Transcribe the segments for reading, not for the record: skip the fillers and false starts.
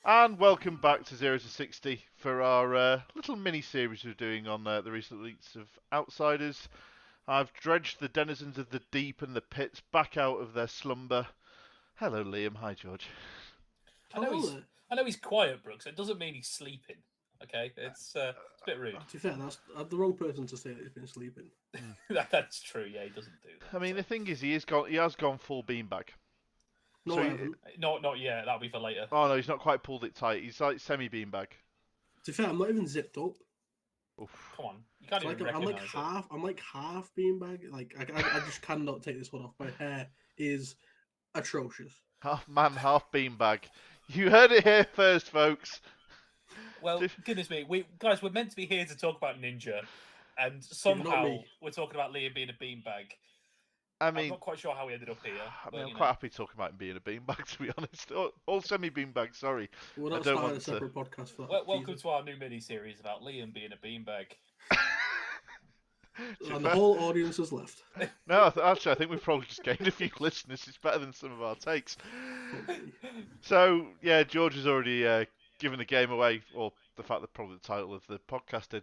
And welcome back to 0 to 60 for our little mini series we're doing on the recent release of Outsiders. I've dredged the denizens of the deep and the pits back out of their slumber. Hello, Liam. Hi, George. I know Hello he's there. I know he's quiet, Brooks. It doesn't mean he's sleeping. Okay, it's a bit rude. To be fair, that's the wrong person to say that he's been sleeping. Hmm. That's true. Yeah, he doesn't do that. I mean, So the thing is, he has gone full beanbag. So, No, I haven't. not yet. That'll be for later. oh no, he's not quite pulled it tight. He's like semi beanbag. To be fair, I'm not even zipped up. Oof. Come on, you can't So even I'm like recognise it. half. I'm like half beanbag. Like I just cannot take this hood off. My hair is atrocious. Half man, half beanbag. You heard it here first, folks. Well, goodness me, we're meant to be here to talk about Ninja, and Yeah, not somehow me. we're talking about Liam being a beanbag. I I'm mean, not quite sure how we ended up here, but I'm quite happy talking about him being a beanbag, to be honest. All semi beanbag, sorry. We're I not don't starting a want to. separate podcast for that. welcome Jesus. to our new mini series about Liam being a beanbag. To be And the fair, whole audience has left. no, actually, I think we've probably just gained a few listeners. It's better than some of our takes. Hopefully. So, yeah, George has already given the game away, or the fact that probably the title of the podcast did.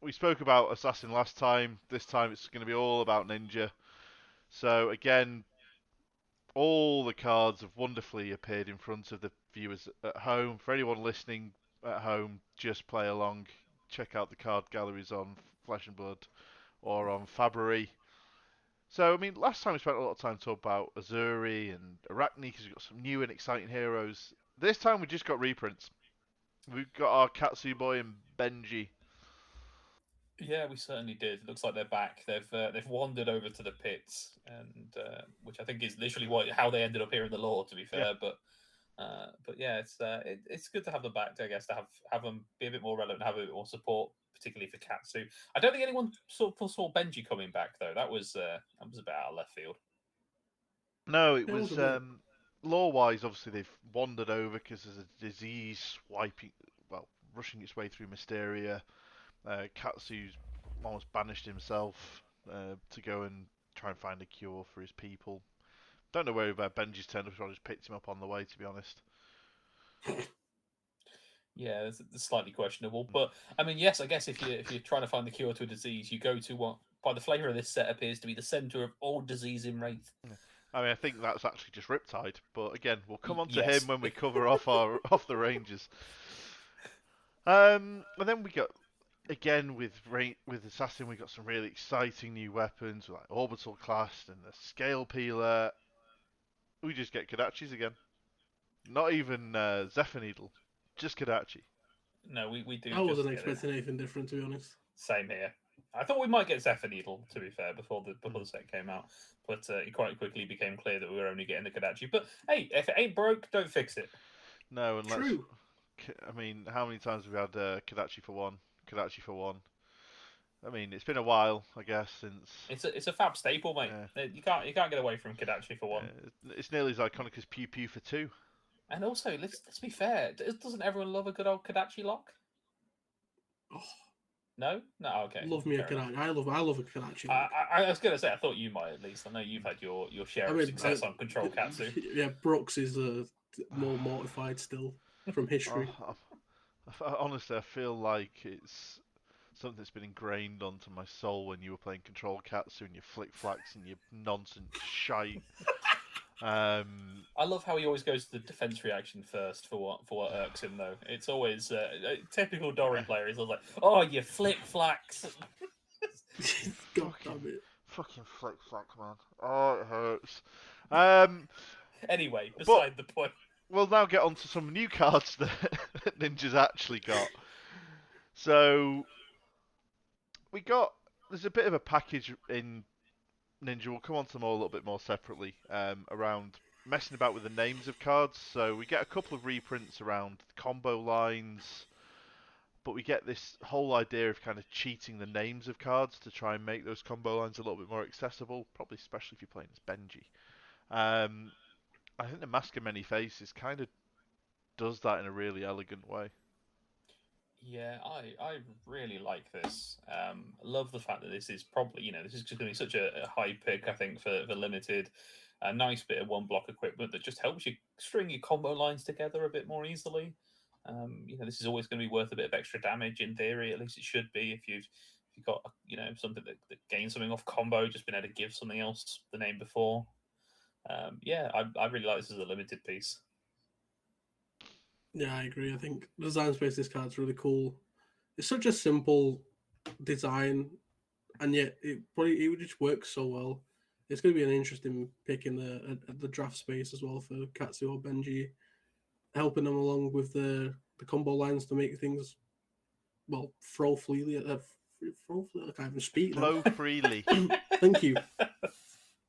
We spoke about Assassin last time. This time it's going to be all about Ninja. So, again, all the cards have wonderfully appeared in front of the viewers at home. For anyone listening at home, just play along. Check out the card galleries on Flesh and Blood or on Fabry. So, I mean, last time we spent a lot of time talking about Azuri and Arachne because we've got some new and exciting heroes. This time we just got reprints. We've got our Katsu Boy and Benji. Yeah, we certainly did. It looks like they're back. They've wandered over to the pits, and which I think is literally how they ended up here in the lore. To be Yeah. fair, but yeah, it's good to have them back. I guess to have them be a bit more relevant, have a bit more support, particularly for Katsu. I don't think anyone saw Benji coming back though. That was a bit out of left field. No, it It was was a bit. lore-wise. Obviously, they've wandered over because there's a disease rushing its way through Mysteria. Katsu's almost banished himself to go and try and find a cure for his people. Don't know where Benji's turned up. So I just picked him up on the way, to be honest. Yeah, it's slightly questionable, but I mean, yes, I guess if you're trying to find the cure to a disease, you go to what, by the flavour of this set, appears to be the centre of all disease in Wraith. Yeah. I mean, I think that's actually just Riptide, but again, we'll come on to him Yes. when we cover off our off the Rangers. And then we got again with Assassin, we got some really exciting new weapons like Orbital Class and the Scale Peeler. We just get Kodachis again. Not even Zephyr Needle, just Kodachi. No, we do I just wasn't get it. expecting anything different, to be honest. Same here. I thought we might get Zephyr Needle, to be fair, before Mm. the set came out, but it quite quickly became clear that we were only getting the Kodachi. But hey, if it ain't broke, don't fix it. No, and let's. True. I mean, how many times have we had Kodachi for one? Kodachi for one. I mean, it's been a while, I guess, since. It's a fab staple, mate. Uh, You can't get away from Kodachi for one. it's nearly as iconic as Pew Pew for two. And also, let's be fair. Doesn't everyone love a good old Kodachi lock? Oh, No, no. Okay, love me a fair enough. Kanachi. I love a Kanachi. I was gonna say I thought you might at least. I know you've had your share I of mean, success on Control Katsu. yeah, Brooks is more mortified still from history. Oh, honestly, I feel like it's something that's been ingrained onto my soul when you were playing Control Katsu and your flick flacks and your nonsense shite. I love how he always goes to the defense reaction first for what irks him though. It's always a typical Dory player. He's always like, "Oh, you flick flacks." God fucking, damn it. fucking flick flack, man. Oh, it hurts. Um, Anyway, but beside the point. we'll now get on to some new cards that Ninja's actually got. So we got there's a bit of a package in Ninja. We'll come on to them all a little bit more separately around messing about with the names of cards. So we get a couple of reprints around combo lines, but we get this whole idea of kind of cheating the names of cards to try and make those combo lines a little bit more accessible, probably especially if you're playing as Benji. Um, I think the Mask of Many Faces kind of does that in a really elegant way. Yeah, I really like this. Love the fact that this is probably, this is just going to be such a high pick, I think, for limited. A nice bit of one block equipment that just helps you string your combo lines together a bit more easily. This is always going to be worth a bit of extra damage in theory. At least it should be if you've got something that gains something off combo, just been able to give something else the name before. Yeah, I really like this as a limited piece. Yeah, I agree. I think the design space of this card's really cool. It's such a simple design, and yet it would just work so well. It's going to be an interesting pick in the draft space as well for Katsu or Benji, helping them along with the combo lines to make things throw freely. Throw freely. I can't even speak now. Flow freely. Thank you.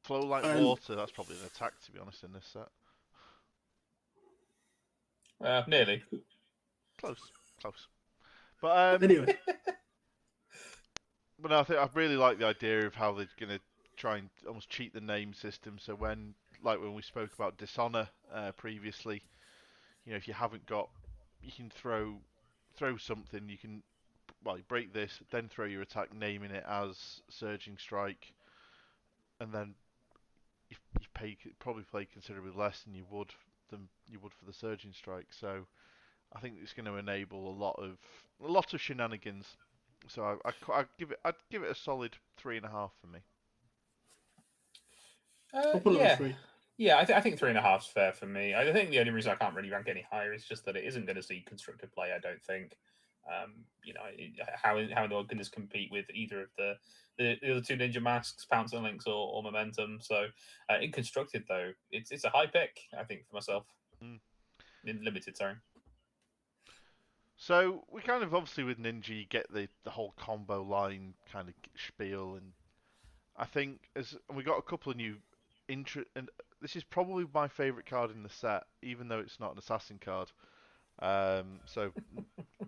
Flow like And water. That's probably an attack, to be honest, in this set. Nearly. Close. But anyway, but no, I really like the idea of how they're going to try and almost cheat the name system. So when we spoke about Dishonor previously, if you haven't got, you can throw something. You can you break this, then throw your attack, naming it as Surging Strike, and then you probably play considerably less than you would for the Surging Strike. So I think it's going to enable a lot of shenanigans. So I'd give it a solid 3.5 for me. I'll put it on Yeah. 3. Yeah, I think 3.5 is fair for me. I think the only reason I can't really rank any higher is just that it isn't going to see constructed play. I don't think. How in the world can this compete with either of the other two Ninja Masks, Pounce and Links, or Momentum? So in constructed though, it's a high pick, I think, for myself. In limited, sorry. So we kind of obviously with Ninja you get the whole combo line kind of spiel, and I think and we got a couple of new and this is probably my favourite card in the set, even though it's not an assassin card. So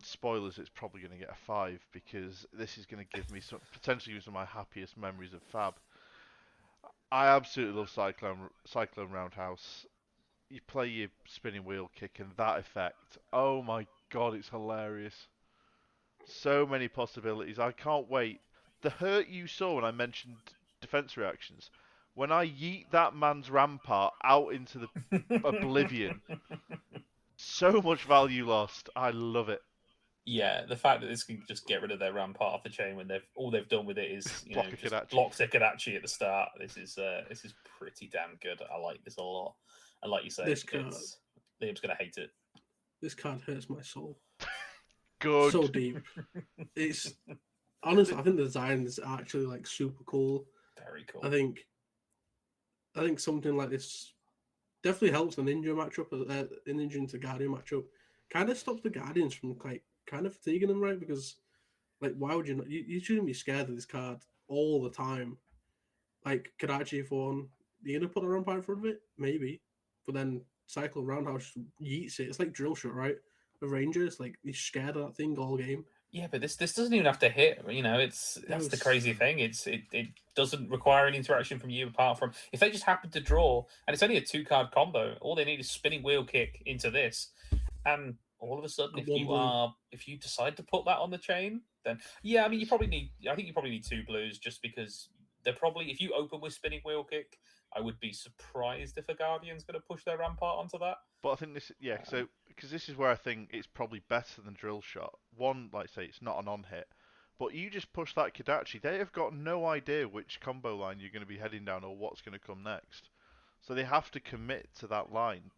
spoilers, it's probably going to get a 5 because this is going to give me potentially some of my happiest memories of Fab. I absolutely love Cyclone Roundhouse. You play your spinning wheel kick and that effect. Oh my god, it's hilarious. So many possibilities. I can't wait. The hurt you saw when I mentioned defense reactions. When I yeet that man's rampart out into the oblivion, so much value lost. I love it. Yeah, the fact that this can just get rid of their rampart off the chain when all they've done with it is Block a just Kodachi. block Kadachi at the start. This is pretty damn good. I like this a lot. And like you say, Liam's gonna hate it. This card hurts my soul. Good. So deep. It's honestly, I think the design is actually like super cool. Very cool. I think something like this definitely helps the Ninja matchup, Ninja into Guardian matchup. Kind of stops the Guardians from kind of fatiguing them, right? Because why would you not? You shouldn't be scared of this card all the time. Like Kadachi for one, you're gonna put a rampart in front of it, maybe, but then Cycle Roundhouse yeets it. It's like drill shot, right? The Rangers, he's scared of that thing all game. Yeah, but this doesn't even have to hit. That's the crazy thing. It doesn't require any interaction from you apart from if they just happen to draw, and it's only a 2-card combo. All they need is spinning wheel kick into this, and all of a sudden, if you decide to put that on the chain, then yeah, I think you probably need 2 blues just because they're probably if you open with spinning wheel kick, I would be surprised if a Guardian's going to push their rampart onto that. But I think so because this is where I think it's probably better than drill shot. One, like I say, it's not an on hit, but you just push that Kodachi. They have got no idea which combo line you're going to be heading down or what's going to come next, so they have to commit to that line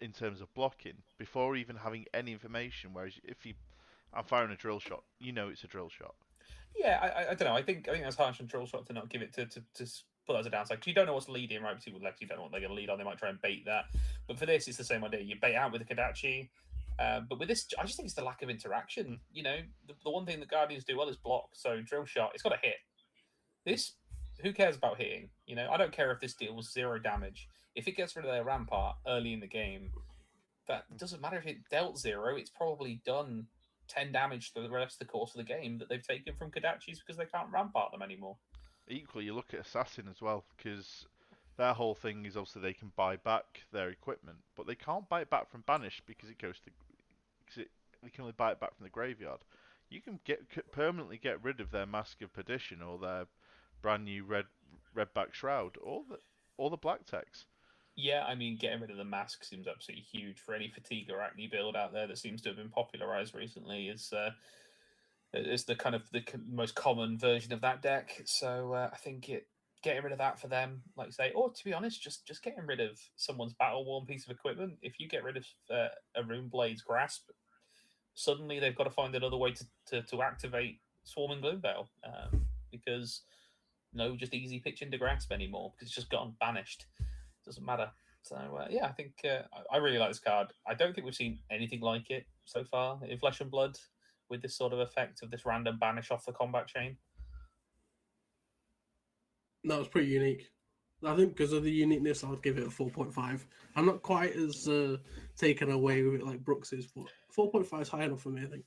in terms of blocking before even having any information. Whereas I'm firing a drill shot, it's a drill shot. Yeah, I don't know. I think that's harsh on drill shot to not give it to put that as a downside because you don't know what's leading, right? Because with Lex, you don't know what they're going to lead on. They might try and bait that. But for this, it's the same idea. You bait out with the Kodachi. But with this, I just think it's the lack of interaction. The one thing the Guardians do well is block. So drill shot, it's got to hit. This, who cares about hitting? I don't care if this deals 0 damage. If it gets rid of their rampart early in the game, that doesn't matter if it dealt 0. It's probably done 10 damage for the rest of the course of the game that they've taken from Kodachis because they can't rampart them anymore. Equally, you look at Assassin as well, because their whole thing is obviously they can buy back their equipment, but they can't buy it back from Banish because it goes to. Cause they can only buy it back from the graveyard. You can permanently get rid of their Mask of Perdition or their brand new redback Shroud or the black text. Yeah, I mean, getting rid of the mask seems absolutely huge for any fatigue or acne build out there that seems to have been popularized recently. Is the kind of the most common version of that deck. So I think getting rid of that for them, like you say, or to be honest, just getting rid of someone's battle worn piece of equipment. If you get rid of a Runeblade's Grasp, suddenly they've got to find another way to activate Swarming Gloomveil, because no just easy pitch into Grasp anymore because it's just gotten banished. Doesn't matter. So yeah, I think I really like this card. I don't think we've seen anything like it so far in Flesh and Blood with this sort of effect of this random banish off the combat chain. That was pretty unique. I think because of the uniqueness, I'd give it a 4.5. I'm not quite as taken away with it like Brooks is, but 4.5 is high enough for me, I think.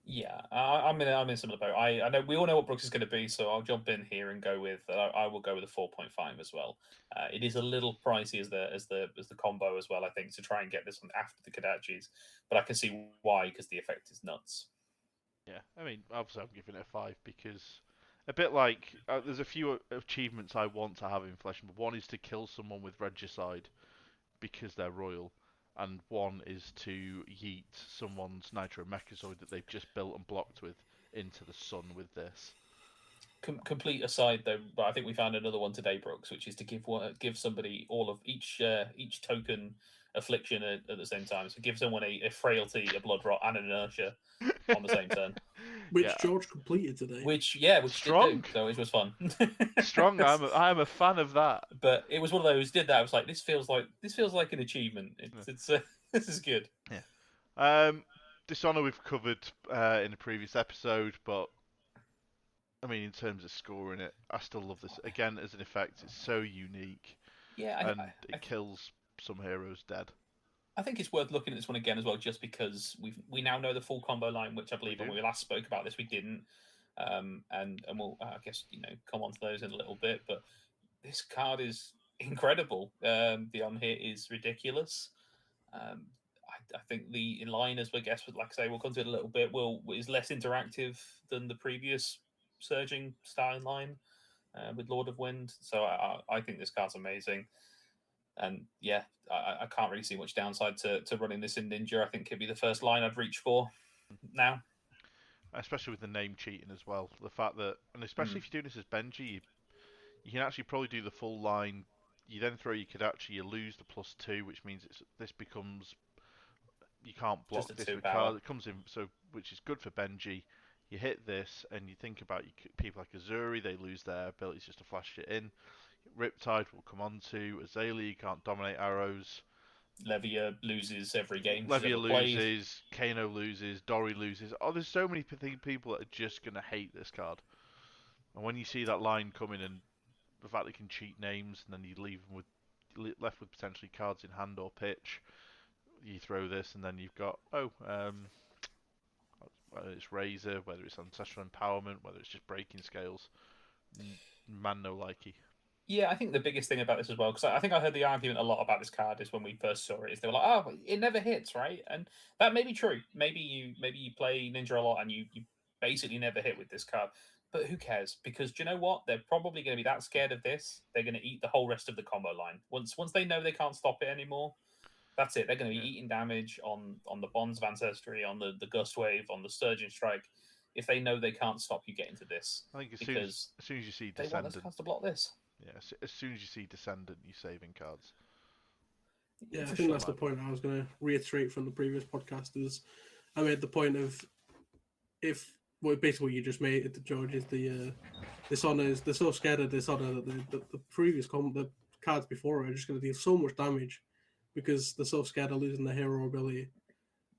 Yeah, I'm in a similar boat. I know we all know what Brooks is going to be, so I'll jump in here and go with I will go with a 4.5 as well. It is a little pricey as the combo as well, I think, to try and get this one after the Kodachis, but I can see why because the effect is nuts. Yeah, I mean, obviously I'm giving it a 5 because a bit like there's a few achievements I want to have in Flesh and Blood. One is to kill someone with Regicide because they're royal, and one is to yeet someone's Nitro Mechazoid that they've just built and blocked with into the sun with this. Complete aside though, but I think we found another one today, Brooks, which is to give somebody all of each token affliction at the same time. So give someone a frailty, a blood rot, and an inertia on the same turn. Which George completed today. Which strong. Did do, so it was fun. Strong. I'm a fan of that. But it was one of those. Did that? I was like, this feels like an achievement. It's this is good. Yeah. Dishonor we've covered in a previous episode, but I mean, in terms of scoring it, I still love this. Again, as an effect, it's so unique. Yeah, it kills some heroes dead. I think it's worth looking at this one again as well, just because we now know the full combo line, which I believe when we last spoke about this we didn't, and we'll I guess come on to those in a little bit. But this card is incredible. The on hit is ridiculous. I think the line, as we guess, like I say, we'll come to it a little bit. Is less interactive than the previous Surging style line with Lord of Wind. So I think this card's amazing. And yeah, I can't really see much downside to running this in Ninja. I think it'd be the first line I'd reach for now. Especially with the name cheating as well. The fact that, and especially if you're doing this as Benji, you can actually probably do the full line. You then throw your Kodachi, you lose the +2, which means this becomes you can't block this with cards. It comes in, so which is good for Benji. You hit this, and you think about people like Azuri, they lose their abilities just to flash it in. Riptide will come on to Azalea, you can't dominate arrows. Levia loses every game. Levia loses, Kano loses, Dory loses. Oh, there's so many people that are just going to hate this card. And when you see that line coming and the fact they can cheat names, and then you leave them left with potentially cards in hand or pitch, you throw this, and then you've got whether it's Razor, whether it's Ancestral Empowerment, whether it's just Breaking Scales, man no likey. Yeah, I think the biggest thing about this as well, because I think I heard the argument a lot about this card is when we first saw it, is they were like, oh, it never hits, right? And that may be true. Maybe you play Ninja a lot and you basically never hit with this card. But who cares? Because do you know what? They're probably going to be that scared of this, they're going to eat the whole rest of the combo line. Once they know they can't stop it anymore, that's it. They're going to be eating damage on the Bonds of Ancestry, on the Gust Wave, on the Surging Strike. If they know they can't stop you getting to this, I think as soon as you see Descendant, they want those cards to block this. Yeah, as soon as you see Descendant, you're saving cards. Yeah, I think that's the point I was going to reiterate from the previous podcast. Is I made the point of basically what you just made it to George is the Dishonor is they're so scared of Dishonor that the previous the cards before are just going to deal so much damage because they're so scared of losing their hero ability.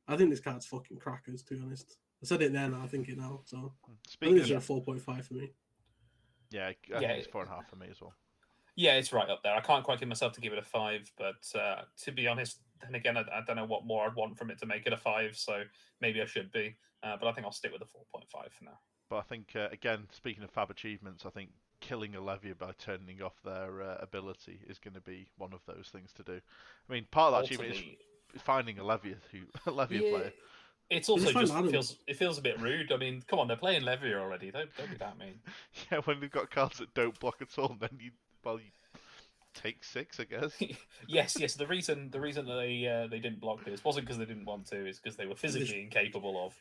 I think this card's fucking crackers, to be honest. I said it then, I think it now. So I think it's a 4.5 for me. Yeah, I think it's 4.5 for me as well. Yeah, it's right up there. I can't quite get myself to give it a 5, but to be honest, then again, I don't know what more I'd want from it to make it a 5, so maybe I should be. But I think I'll stick with a 4.5 for now. But I think, again, speaking of fab achievements, I think killing a Levia by turning off their ability is going to be one of those things to do. I mean, part of that achievement is finding a Levia player. It's I also find just Adams. feels a bit rude. I mean, come on, they're playing Levia already. Don't be that mean. Yeah, when they've got cards that don't block at all, then you take 6, I guess. Yes. The reason they didn't block this wasn't because they didn't want to. It's because they were physically incapable of.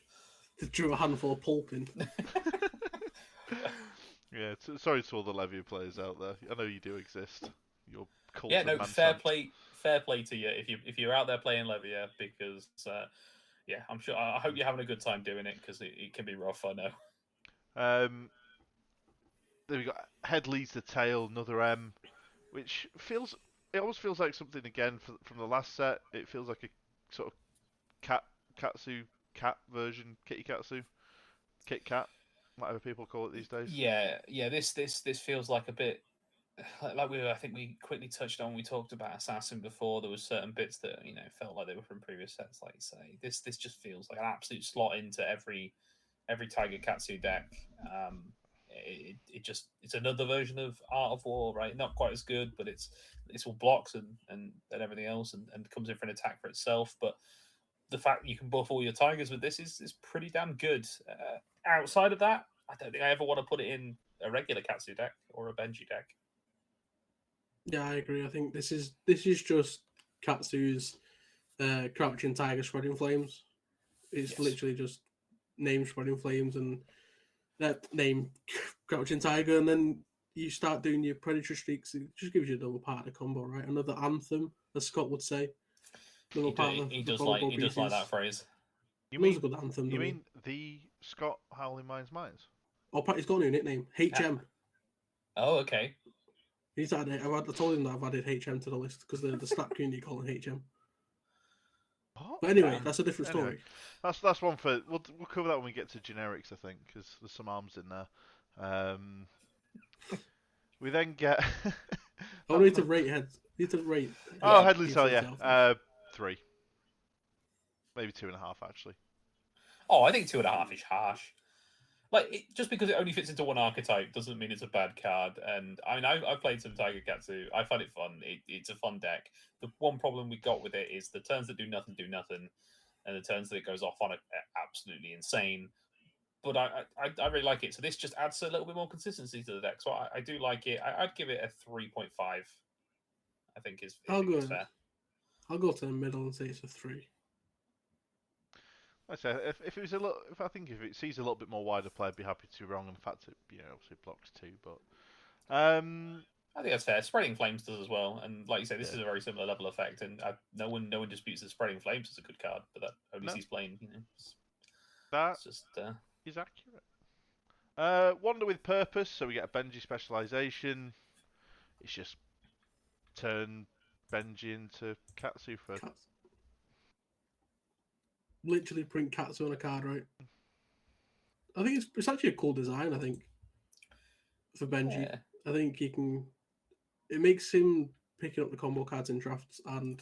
They drew a handful of pulping. Yeah, sorry to all the Levia players out there. I know you do exist. Your cult Yeah, of no, Mansant. fair play to you if you're out there playing Levia because yeah, I'm sure. I hope you're having a good time doing it because it can be rough. I know. Then we got head leads the tail, another M, which it almost feels like something again from the last set. It feels like a sort of Katsu cat version, Kitty Katsu, Kit Kat, whatever people call it these days. Yeah. This feels like a bit like I think we quickly touched on. We talked about Assassin before. There was certain bits that felt like they were from previous sets. Like you say, this just feels like an absolute slot into every Tiger Katsu deck. It's another version of Art of War, right? Not quite as good, but it's all blocks and everything else, and comes in for an attack for itself. But the fact that you can buff all your tigers with this is pretty damn good. Outside of that, I don't think I ever want to put it in a regular Katsu deck or a Benji deck. Yeah, I agree. I think this is just Katsu's Crouching Tiger Spreading Flames. It's literally just name Spreading Flames and that name Crouching Tiger, and then you start doing your Predator streaks. It just gives you a double part of the combo, right? Another anthem, as Scott would say. He does like that phrase. You mean a good anthem? You mean the Scott Howling Minds Minds? Oh, he's got a new nickname, HM. Oh, okay. I told him that I've added HM to the list because the snap community call him HM. What? But anyway, that's a different story. That's one for we'll cover that when we get to generics, I think, because there's some arms in there. We then get. I need to rate heads. Need to rate. Oh, Headley Cell, yeah. 3, maybe 2.5 actually. Oh, I think 2.5 is harsh. Like just because it only fits into one archetype doesn't mean it's a bad card. And I mean, I've played some Tiger Katsu. I find it fun. It's a fun deck. The one problem we got with it is the turns that do nothing, and the turns that it goes off on are absolutely insane. But I really like it. So this just adds a little bit more consistency to the deck. So I do like it. I'd give it a 3.5. I think is fair. I'll go to the middle and say it's a 3. I say if it was if it sees a little bit more wider play, I'd be happy to be wrong. In fact, it obviously blocks 2, but I think that's fair. Spreading Flames does as well, and like you say, this is a very similar level effect, and no one disputes that Spreading Flames is a good card, but that only sees playing. That just is accurate. Wander with Purpose, so we get a Benji specialization. It's just turn Benji into Katsu for. Literally print Katsu on a card, right? I think it's actually a cool design. I think for Benji, yeah. I think it makes him picking up the combo cards in drafts and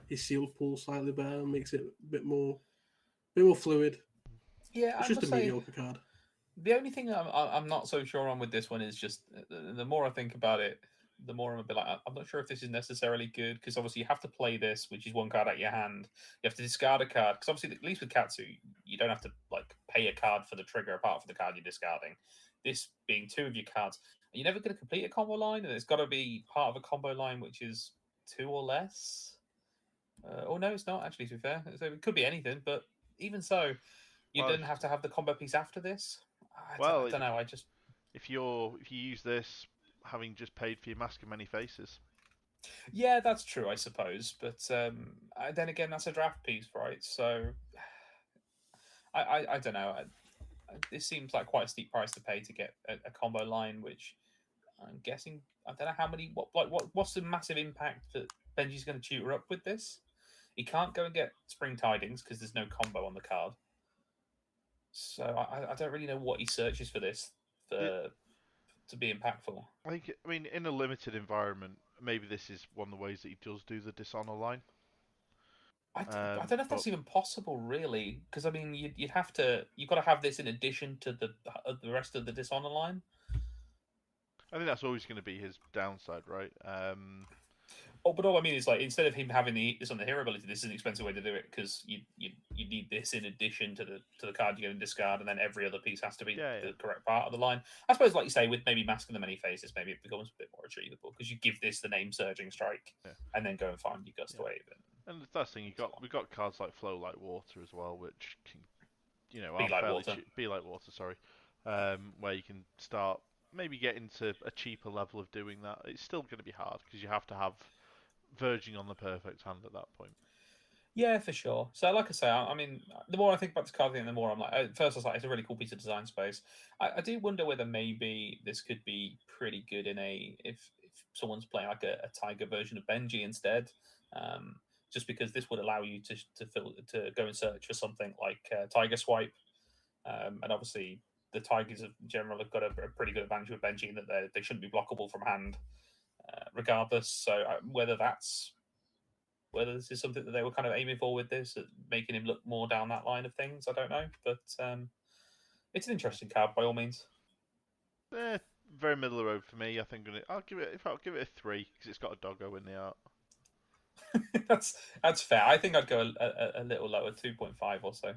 his sealed pool slightly better, makes it a bit more fluid. Yeah, it's just a mediocre card. The only thing I'm not so sure on with this one is just the more I think about it, the more I'm a bit like, I'm not sure if this is necessarily good, because obviously you have to play this, which is one card out your hand. You have to discard a card, because obviously, at least with Katsu, you don't have to like pay a card for the trigger apart from the card you're discarding. This being 2 of your cards, you're never going to complete a combo line, and it's got to be part of a combo line which is 2 or less. Oh no, it's not actually, to be fair. So it could be anything, but even so, you then have to have the combo piece after this. I don't know. If you use this, having just paid for your Mask of Many Faces. Yeah, that's true, I suppose. But then again, that's a draft piece, right? So I don't know. This seems like quite a steep price to pay to get a combo line, which I'm guessing, I don't know how many. What's the massive impact that Benji's going to tutor up with this? He can't go and get Spring Tidings because there's no combo on the card. So I don't really know what he searches for this to be impactful. I mean, in a limited environment, maybe this is one of the ways that he does do the dishonor line. I don't know if that's even possible, really, because I mean, you've got to have this in addition to the rest of the dishonor line. I think that's always going to be his downside, right? Oh, but all I mean is like instead of him having this on the hero ability, this is an expensive way to do it because you need this in addition to the card you're going to discard, and then every other piece has to be Yeah, the correct part of the line. I suppose, like you say, with maybe Mask of the Many Faces, maybe it becomes a bit more achievable because you give this the name Surging Strike, yeah. and then go and find your Gust Wave. And that's the thing, we've got cards like Flow Like Water as well, which can, Be are like fairly water. Be like water, sorry. Where you can start maybe get into a cheaper level of doing that. It's still going to be hard because you have to have verging on the perfect hand at that point. Yeah, for sure. So, like I say, I mean, the more I think about this card thing, the more I'm like, at first I was like, it's a really cool piece of design space. I do wonder whether maybe this could be pretty good in if someone's playing like a Tiger version of Benji instead. Um, just because this would allow you to go and search for something like Tiger Swipe, and obviously the Tigers in general have got a pretty good advantage with Benji in that they shouldn't be blockable from hand, regardless. So whether this is something that they were kind of aiming for with this, making him look more down that line of things, I don't know. But it's an interesting card by all means. Very middle of the road for me. I think I'll give it a 3 because it's got a doggo in the art. that's fair. I think I'd go a little lower, 2.5 or so.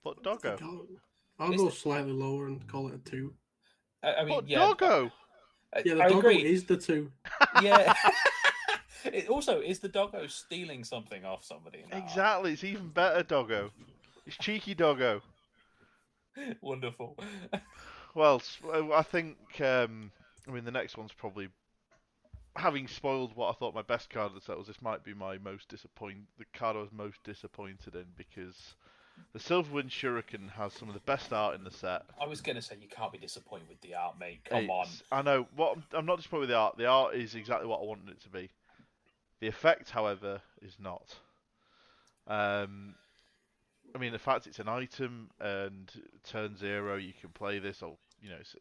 But doggo. I'll go slightly lower and call it a 2. I mean, but yeah, doggo. Yeah, the I doggo agree. is the 2. Yeah. It also, is the doggo stealing something off somebody? No. Exactly. It's even better, doggo. It's cheeky doggo. Wonderful. Well, I think I mean the next one's probably, having spoiled what I thought my best card of the set was, this might be my the card I was most disappointed in, because the Silverwind Shuriken has some of the best art in the set. I was going to say, you can't be disappointed with the art, mate. Come on. I know. I'm not disappointed with the art. The art is exactly what I wanted it to be. The effect, however, is not. I mean, the fact it's an item and turn 0, you can play this, or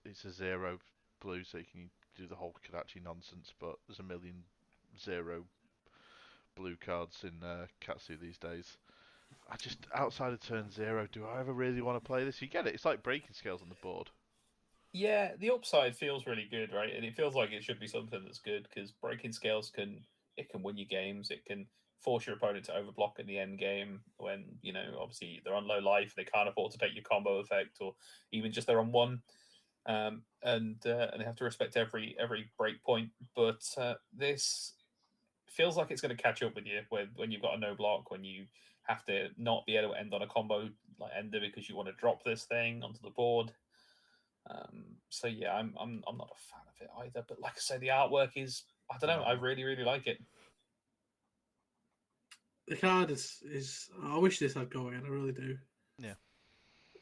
it's a 0 blue, so you can do the whole Kadachi nonsense. But there's a million 0 blue cards in Katsu these days. I just, outside of turn 0, do I ever really want to play this? You get it. It's like breaking scales on the board. Yeah, the upside feels really good, right? And it feels like it should be something that's good because breaking scales can win you games. It can force your opponent to overblock in the end game when obviously they're on low life, they can't afford to take your combo effect, or even just they're on 1, and they have to respect every break point. But this feels like it's going to catch up with you when you've got a no block, when you have to not be able to end on a combo like ender because you want to drop this thing onto the board. So yeah, I'm not a fan of it either. But like I say, the artwork is, I don't know, I really like it. The card is I wish this had go again. I really do. Yeah.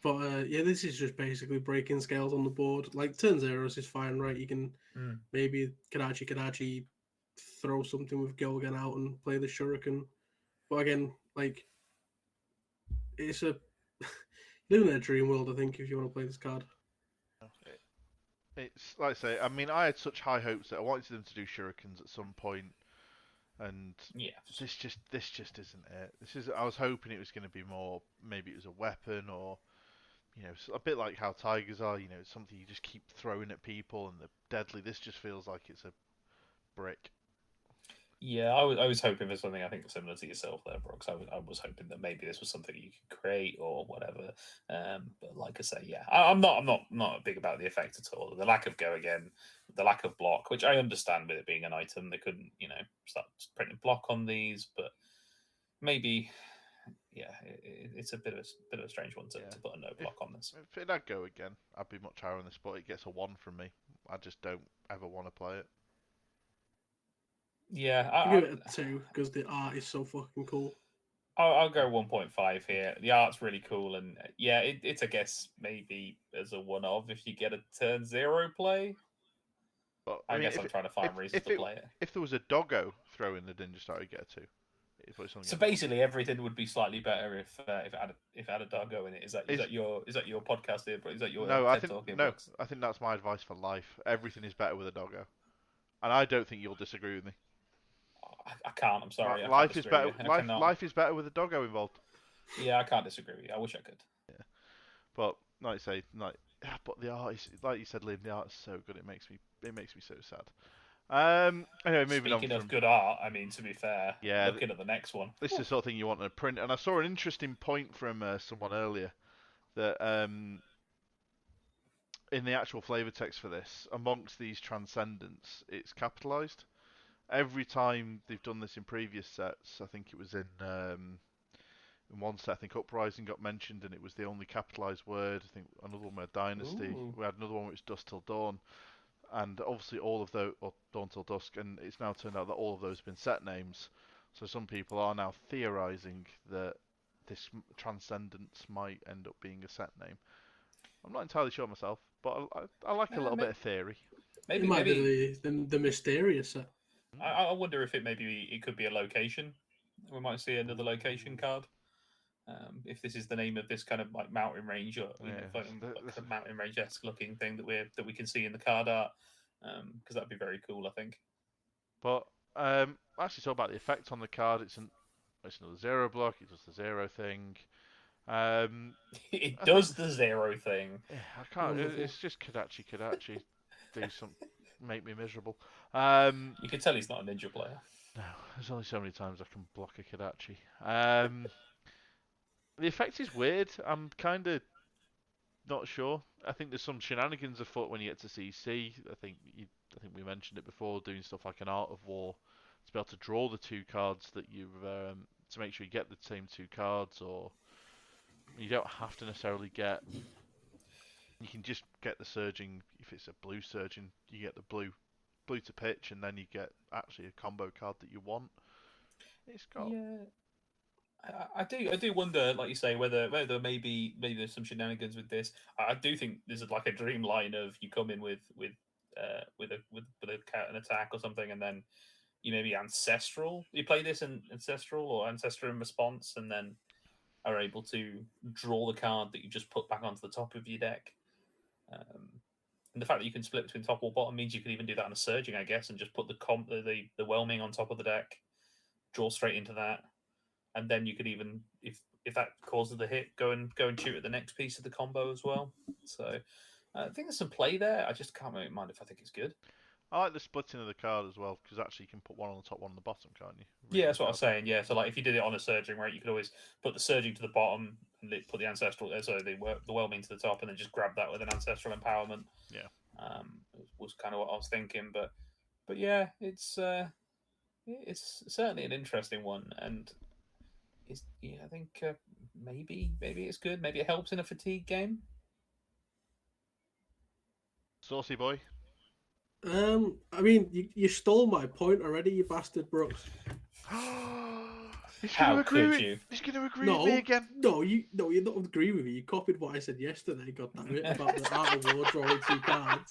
But yeah, this is just basically breaking scales on the board. Like turn 0s is fine, right? You can maybe Kadachi throw something with Gilgan out and play the Shuriken. But again, like it's living in a dream world, I think, if you want to play this card. It's like I say, I mean, I had such high hopes that I wanted them to do shurikens at some point, and yeah, this just isn't it. I was hoping it was going to be more. Maybe it was a weapon, or a bit like how tigers are. Something you just keep throwing at people and they're deadly. This just feels like it's a brick. Yeah, I was hoping for something, I think, similar to yourself there, Brooks. I was hoping that maybe this was something you could create or whatever. But like I say, yeah, I'm not big about the effect at all. The lack of go again, the lack of block, which I understand with it being an item, they couldn't start printing block on these, but maybe. Yeah, it's a bit of a strange one to put a no block on this. If it had go again, I'd be much higher on this, but it gets a 1 from me. I just don't ever want to play it. Yeah, I'll give it a 2 because the art is so fucking cool. I'll go 1.5 here. The art's really cool, and yeah, it's a guess maybe as a one-off if you get a turn 0 play. But I guess I'm trying to find reasons to play it. If there was a doggo throwing the Ninja Star, you get a 2. So basically, everything would be slightly better if it had a doggo in it. Is that your podcast here? Is that your no? Books? I think that's my advice for life. Everything is better with a doggo, and I don't think you'll disagree with me. I can't. I'm sorry. Life is better. Life is better with a doggo involved. Yeah, I can't disagree with you. I wish I could. Yeah, but like I say, but the art is, like you said, Liam. The art is so good. It makes me so sad. Anyway, moving on Speaking of from good art, I mean, to be fair, yeah, looking at the next one. this is the sort of thing you want in a print. And I saw an interesting point from someone earlier that in the actual flavor text for this, amongst these transcendents, it's capitalized. Every time they've done this in previous sets, I think it was in one set, I think Uprising got mentioned, and it was the only capitalized word. I think another one was Dynasty. Ooh. We had another one which was Dusk Till Dawn, and obviously all of those, or Dawn Till Dusk, and it's now turned out that all of those have been set names. So some people are now theorizing that this Transcendence might end up being a set name. I'm not entirely sure myself, but I like a little bit of theory. It Maybe, might maybe. be the mysterious set. I wonder if it could be a location. We might see another location card. If this is the name of this kind of like mountain range or like kind of mountain range-esque looking thing that we can see in the card art, because that'd be very cool, I think. But actually, talk about the effect on the card. It's another zero block. It does the zero thing. It does the zero thing. Yeah, I can't. Wonderful. It's just Kodachi do some make me miserable. You can tell he's not a ninja player. No, there's only so many times I can block a Kodachi. The effect is weird. I'm kind of not sure. I think there's some shenanigans afoot when you get to CC. I think we mentioned it before, doing stuff like an Art of War to be able to draw the two cards that you've to make sure you get the same two cards, or you don't have to necessarily get. You can just get the surging. If it's a blue surging, you get the blue to pitch, and then you get actually a combo card that you want. It's got Yeah. I do wonder, like you say, whether maybe there's some shenanigans with this. I do think there's like a dream line of you come in with an attack or something, and then you maybe ancestral. You play this in ancestral or ancestor in response, and then are able to draw the card that you just put back onto the top of your deck. And the fact that you can split between top or bottom means you can even do that on a surging, I guess, and just put the whelming on top of the deck, draw straight into that, and then you could even, if that causes the hit, go and shoot at the next piece of the combo as well. So I think there's some play there. I just can't really mind if I think it's good. I like the splitting of the card as well, because actually you can put one on the top, one on the bottom, can't you? Yeah, that's what I was saying. Yeah, so like if you did it on a surging, right, you could always put the surging to the bottom and put the ancestral, the whelming to the top, and then just grab that with an ancestral empowerment. Yeah, was kind of what I was thinking, but yeah, it's certainly an interesting one, and I think maybe it's good. Maybe it helps in a fatigue game. Saucy Boy. I mean, you stole my point already, you bastard, Brooks. He's How going to agree could you? He's going to agree with me again. No, you don't agree with me. You copied what I said yesterday. God damn it, about the Art of War drawing two cards.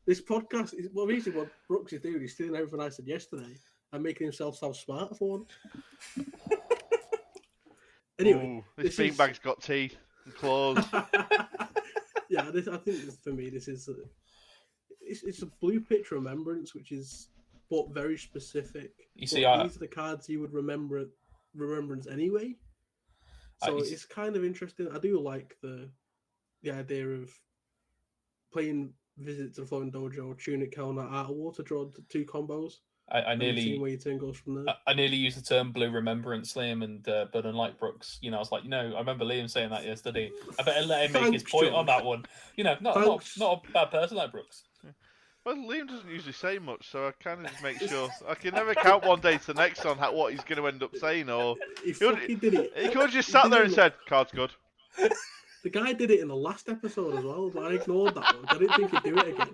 This podcast is basically what Brooks is doing. He's stealing everything I said yesterday and making himself sound smarter for once. Anyway, ooh, this beanbag's got teeth and claws. Yeah, I think for me this is it's a blue pitch remembrance, which is but very specific. You see, these are the cards you would remembrance anyway. So it's kind of interesting. I do like the idea of playing Visit to the Floating Dojo, Tunic Helmet, Art of War to draw two combos. I nearly where your turn goes from there. I nearly used the term blue remembrance, Liam, and but unlike Brooks, I was like, I remember Liam saying that yesterday. I better let him make his point on that one. Not a bad person like Brooks. Well, Liam doesn't usually say much, so I kind of just make sure. I can never count one day to the next on what he's going to end up saying. Or he did it. He could have just sat there and said, "Card's good." The guy did it in the last episode as well, but I ignored that one. I didn't think he'd do it again.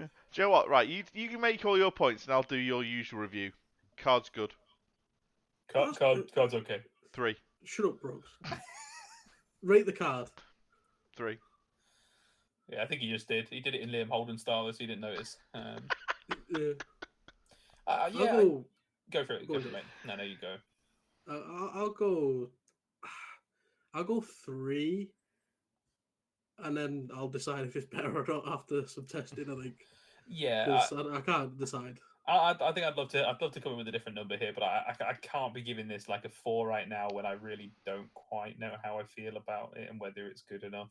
Do you know what? Right, you can make all your points, and I'll do your usual review. Card's good. Card's okay. 3. Shut up, Brooks. Rate the card. 3. Yeah, I think he just did. He did it in Liam Holden style, so he didn't notice. Go for it. Go for it, mate. No, you go. I'll go 3, and then I'll decide if it's better or not after some testing. I think. Yeah, I can't decide. I think I'd love to come in with a different number here, but I can't be giving this like a 4 right now when I really don't quite know how I feel about it and whether it's good enough.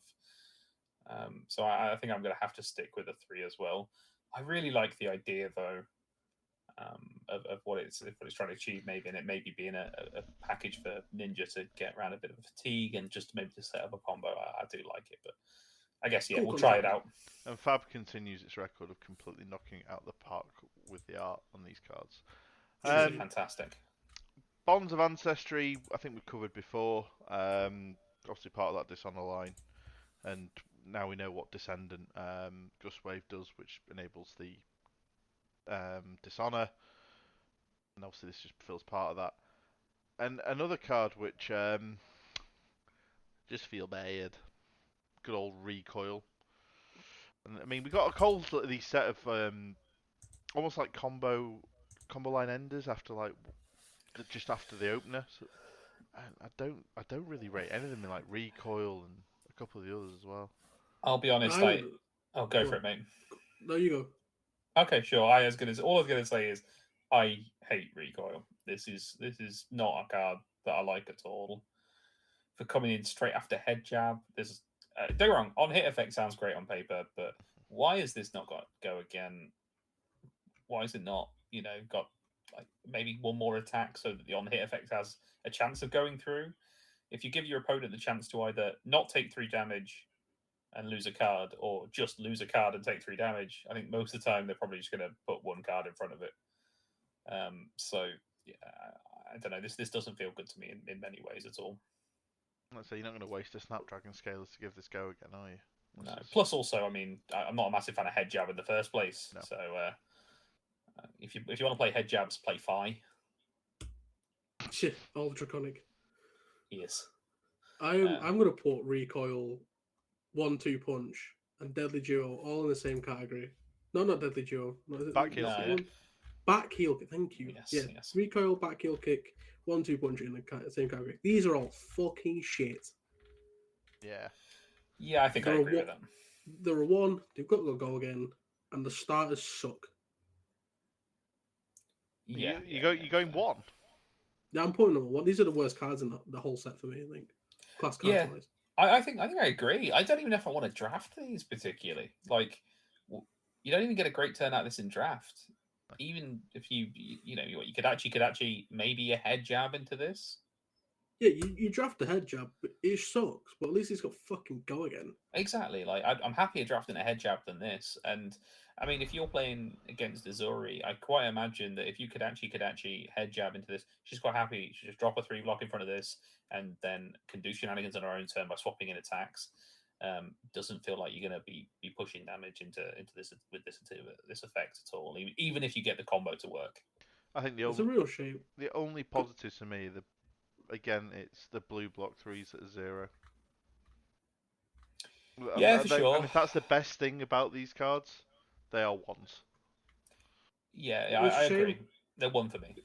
So I think I'm going to have to stick with a 3 as well. I really like the idea though of what it's trying to achieve. Maybe and it maybe being a package for Ninja to get around a bit of fatigue and just maybe to set up a combo. I do like it, but I guess Cool we'll try it concept. out. And Fab continues its record of completely knocking it out of the park with the art on these cards. Truly Insane. fantastic. Bonds of Ancestry, I think we've covered before. Obviously part of that Dishonor line. And now we know what Descendant Gust Wave does, which enables the Dishonor. And obviously this just fills part of that. And another card which just feel bad. Good old Recoil. And I mean, we got a cold these set of almost like combo line enders after like just after the opener. So, I don't really rate any of them in like Recoil and a couple of the others as well. I'll be honest. I'll go for it, mate. No, you go. Okay, sure. All I was gonna say is I hate Recoil. This is not a card that I like at all. For coming in straight after head jab, this don't get me wrong. On hit effect sounds great on paper, but why is this not got go again? Why is it not got like maybe one more attack so that the on hit effect has a chance of going through? If you give your opponent the chance to either not take 3 damage and lose a card, or just lose a card and take 3 damage, I think most of the time they're probably just going to put one card in front of it. So yeah, I don't know. This doesn't feel good to me in many ways at all. Let's say you're not going to waste a Snapdragon Scalers to give this go again, are you? No. Plus, also, I mean, I'm not a massive fan of head jab in the first place. No. So if you want to play head jabs, play Fi. Shit, all draconic. Yes. I'm going to put Recoil, 1-2 Punch, and Deadly Duo all in the same category. No, not Deadly Duo. Back heel kick. Back heel kick. Thank you. Yes. Recoil, back heel kick, 1-2 Punch in the same category. These are all fucking shit. Yeah. Yeah, I think I agree with that. There are one, they've got to go again, and the starters suck. Yeah. You're going one? Yeah, I'm putting them one. These are the worst cards in the whole set for me, I think. Class cards wise. I think I agree. I don't even know if I want to draft these particularly. Like, you don't even get a great turn out of this in draft. Even if you could actually maybe a head jab into this. Yeah, you draft the head jab, but it sucks. But at least it's got fucking go again. Exactly. Like I'm happier drafting a head jab than this. And I mean, if you're playing against Azuri, I quite imagine that if you could actually head jab into this, she's quite happy. She just drop a 3 block in front of this, and then can do shenanigans on her own turn by swapping in attacks. Doesn't feel like you're going to be pushing damage into this with this effect at all. Even if you get the combo to work. I think it's a real shame. The only positives for me, again, it's the blue block 3s at 0. Yeah, for sure. And if that's the best thing about these cards, they are 1s. Yeah, I agree. They're 1 for me.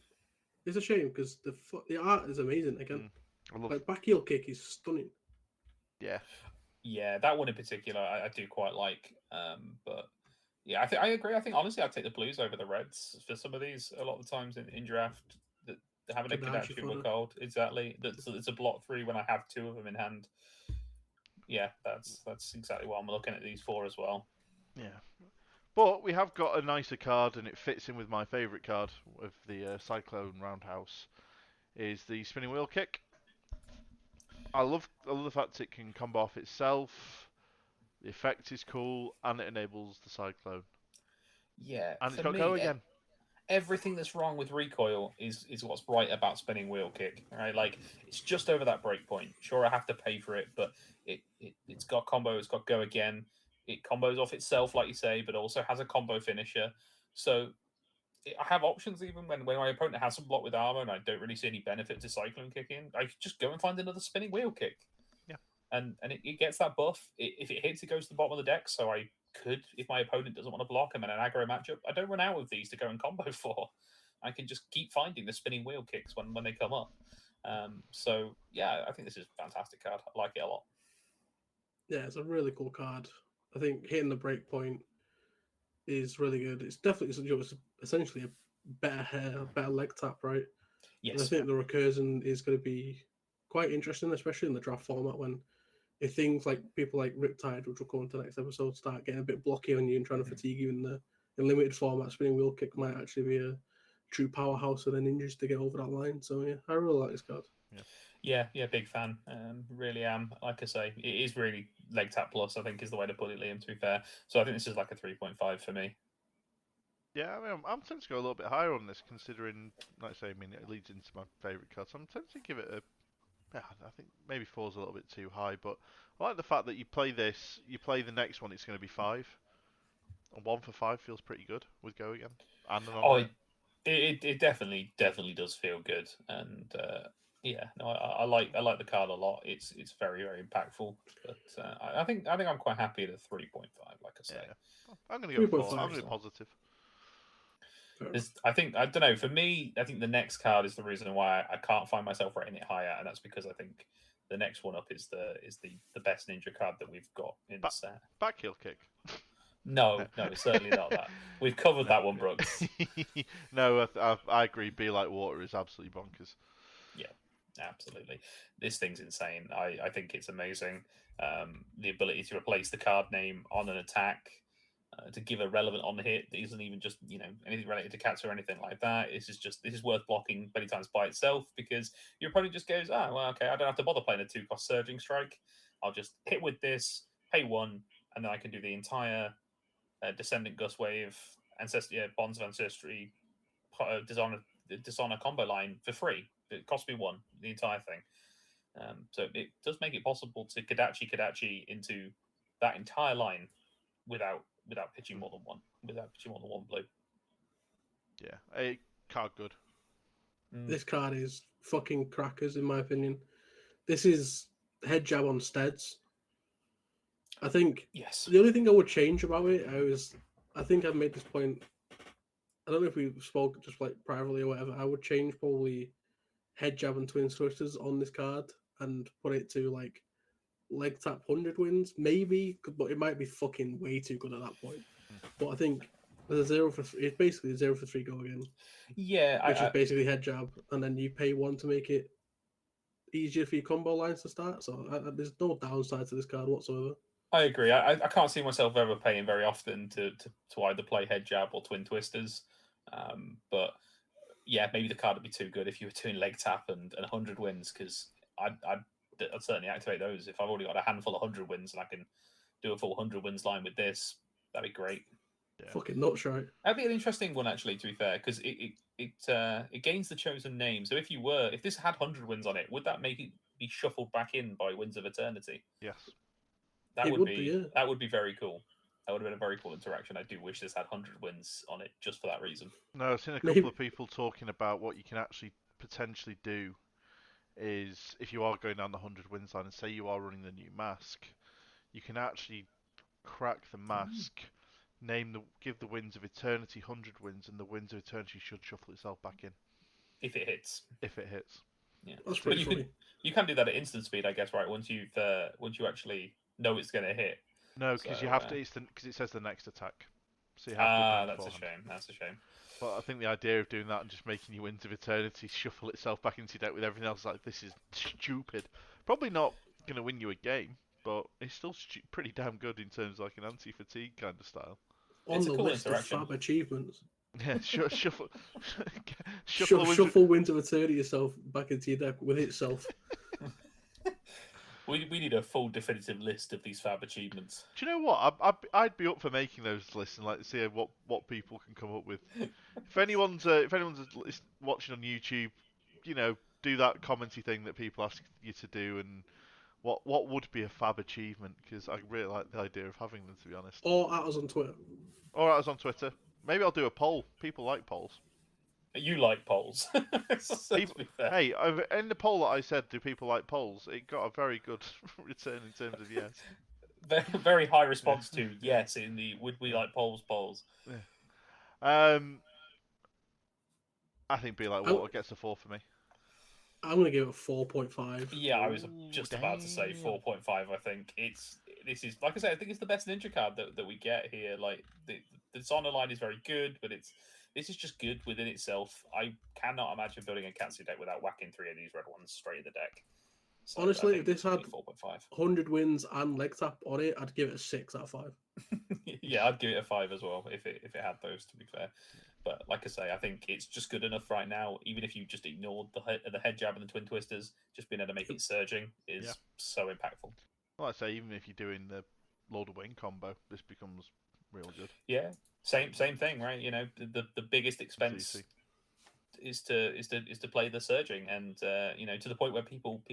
It's a shame because the art is amazing again. Like back heel kick is stunning. Yeah. Yeah, that one in particular I do quite like. But yeah, I agree. I think honestly I'd take the blues over the reds for some of these. A lot of the times in draft, that having a Kodachi would hold exactly. It's a block 3 when I have 2 of them in hand. Yeah, that's exactly what I'm looking at these for as well. Yeah. But we have got a nicer card, and it fits in with my favourite card of the Cyclone Roundhouse, is the Spinning Wheel Kick. I love the fact it can combo off itself. The effect is cool, and it enables the Cyclone. Yeah, and it's got go again. Everything that's wrong with Recoil is what's right about Spinning Wheel Kick. Right, like it's just over that break point. Sure, I have to pay for it, but it's got combo. It's got go again. It combos off itself, like you say, but also has a combo finisher. So I have options even when my opponent has some block with armor and I don't really see any benefit to Cyclone Kicking. I just go and find another Spinning Wheel Kick. Yeah. And it gets that buff. If it hits, it goes to the bottom of the deck. So I could, if my opponent doesn't want to block him in an aggro matchup, I don't run out of these to go and combo for. I can just keep finding the Spinning Wheel Kicks when they come up. So yeah, I think this is a fantastic card. I like it a lot. Yeah, it's a really cool card. I think hitting the break point is really good. It's definitely it's essentially a better leg tap, right? Yes. And I think the recursion is going to be quite interesting, especially in the draft format when if things like people like Riptide, which will come into the next episode, start getting a bit blocky on you and trying to fatigue you in in limited format, spinning wheel kick might actually be a true powerhouse for the ninjas to get over that line. So yeah, I really like this card. Yeah, big fan. Really am. Like I say, it is really leg tap plus, I think is the way to put it, Liam, to be fair. So I think this is like a 3.5 for me. Yeah, I mean, I'm tempted to go a little bit higher on this, considering, like I say, I mean, it leads into my favourite card. So I'm tempted to give it a. Yeah, I think maybe 4's a little bit too high, but I like the fact that you play this, you play the next one, it's going to be 5. And 1 for 5 feels pretty good with Go Again. And an Oh, on it definitely does feel good, and yeah, no, I like the card a lot. It's very impactful, but I think I'm quite happy at a 3.5. Like I say, Yeah. I'm going to go 4. 3.5. I'm going to be positive. I don't know. For me, I think the next card is the reason why I can't find myself rating it higher, and that's because I think the next one up is the best ninja card that we've got in the set. Back heel kick. No, it's certainly not that. We've covered that one, Brooks. No, I agree. Be Like Water is absolutely bonkers. Yeah, absolutely. This thing's insane. I think it's amazing. The ability to replace the card name on an attack, to give a relevant on hit that isn't even just anything related to cats or anything like that. This is worth blocking many times by itself, because your opponent just goes, oh well, okay, I don't have to bother playing a 2-cost surging strike. I'll just hit with this, pay 1, and then I can do the entire Descendant Gust Wave, Bonds of Ancestry, Dishonor combo line for free. It cost me 1, the entire thing. So it does make it possible to Kadachi into that entire line without pitching more than one blue. Yeah, a card good. This card is fucking crackers, in my opinion. This is head jab on steads. I think the only thing I would change about it, I think I've made this point. I don't know if we spoke just like privately or whatever. I would change probably head jab and twin twisters on this card and put it to like leg tap 100 wins, maybe, but it might be fucking way too good at that point. But I think it's basically 0 for 3 Go Again. Yeah, which is basically head jab, and then you pay 1 to make it easier for your combo lines to start. So there's no downside to this card whatsoever. I agree. I can't see myself ever paying very often to either play head jab or twin twisters. But yeah, maybe the card would be too good if you were doing leg tap and 100 wins, because I'd certainly activate those. If I've already got a handful of 100 wins and I can do a full 100 wins line with this, that'd be great. Yeah. Fucking nuts, right? That'd be an interesting one, actually, to be fair, because it gains the chosen name. So if this had 100 wins on it, would that make it be shuffled back in by Winds of Eternity? Yes. That would be very cool. That would have been a very cool interaction. I do wish this had 100 wins on it just for that reason. No, I've seen a couple of people talking about what you can actually potentially do is, if you are going down the 100 wins line and say you are running the new mask, you can actually crack the mask, give the Winds of Eternity 100 wins, and the Winds of Eternity should shuffle itself back in. If it hits. Yeah, that's pretty funny. You can do that at instant speed, I guess, right? Once you actually know it's going to hit. No, because you have to. Because it says the next attack. So you have to. That's a shame. But I think the idea of doing that and just making your Winds of Eternity shuffle itself back into your deck with everything else, like, this is stupid. Probably not going to win you a game, but it's still pretty damn good in terms of like an anti-fatigue kind of style. On the list of fab achievements. Yeah, shuffle Winds of Eternity yourself back into your deck with itself. We need a full definitive list of these fab achievements. Do you know what? I'd be up for making those lists and like see what people can come up with. If anyone's watching on YouTube, do that commenty thing that people ask you to do, and what would be a fab achievement? Because I really like the idea of having them, to be honest. Or at us on Twitter. Maybe I'll do a poll. People like polls. You like polls. Hey, in the poll that I said, do people like polls? It got a very good return in terms of yes. Very high response to yes in the would we like polls. Yeah. I think Be Like Water gets a 4 for me. I'm gonna give it 4.5. Yeah, I was just about to say 4.5. I think this is like I said. I think it's the best ninja card that we get here. Like the Dishonor line is very good, but this is just good within itself. I cannot imagine building a Katsu deck without whacking 3 of these red ones straight in the deck. So Honestly, I if think this it's had 4.5. 100 wins and leg tap on it, I'd give it a 6 out of 5. Yeah, I'd give it a 5 as well if it had those. To be fair, but like I say, I think it's just good enough right now. Even if you just ignored the head jab and the twin twisters, just being able to make it surging is Yeah. so impactful. Well, I say even if you're doing the load of wing combo, this becomes real good. Yeah, same thing, right? You know, the biggest expense CC. is to play the surging, and you know, to the point where people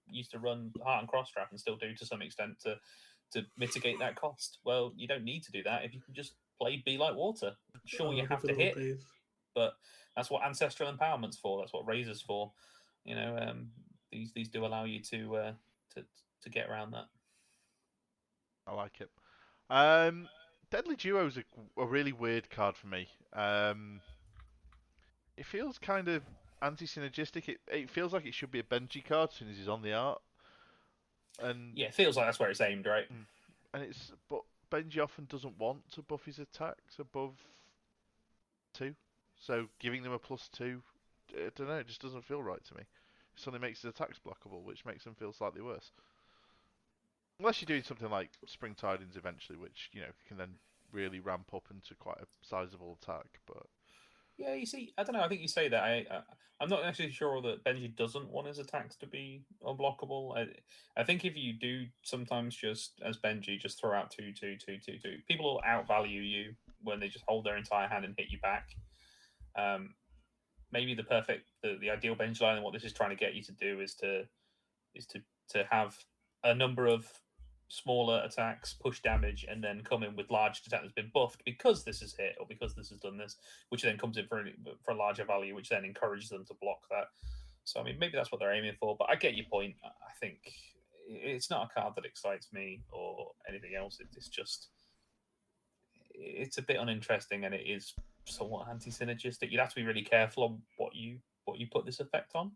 used to run heart and cross trap and still do to some extent to mitigate that cost. Well, you don't need to do that if you can just play Be Like Water. Sure, you have to hit, but that's what Ancestral Empowerment's for. That's what Razor's for. You know, these do allow you to get around that. I like it. Deadly Duo is a really weird card for me. It feels kind of anti-synergistic. It feels like it should be a Benji card as soon as he's on the art. And yeah, it feels like that's where it's aimed, right? but Benji often doesn't want to buff his attacks above 2, so giving them a +2, I don't know, it just doesn't feel right to me. It suddenly makes his attacks blockable, which makes them feel slightly worse. Unless you're doing something like Spring Tidings eventually, which can then really ramp up into quite a sizable attack. But yeah, you see, I don't know. I think you say that. I'm not actually sure that Benji doesn't want his attacks to be unblockable. I think if you do sometimes just as Benji just throw out 2, 2, 2, 2, 2, people will outvalue you when they just hold their entire hand and hit you back. Maybe the ideal Benji line and what this is trying to get you to do is to have a number of smaller attacks, push damage, and then come in with large attack that's been buffed because this is hit or because this has done this, which then comes in for a larger value, which then encourages them to block that. So I mean, maybe that's what they're aiming for. But I get your point. I think it's not a card that excites me or anything else. It's just it's a bit uninteresting and it is somewhat anti-synergistic. You'd have to be really careful on what you put this effect on.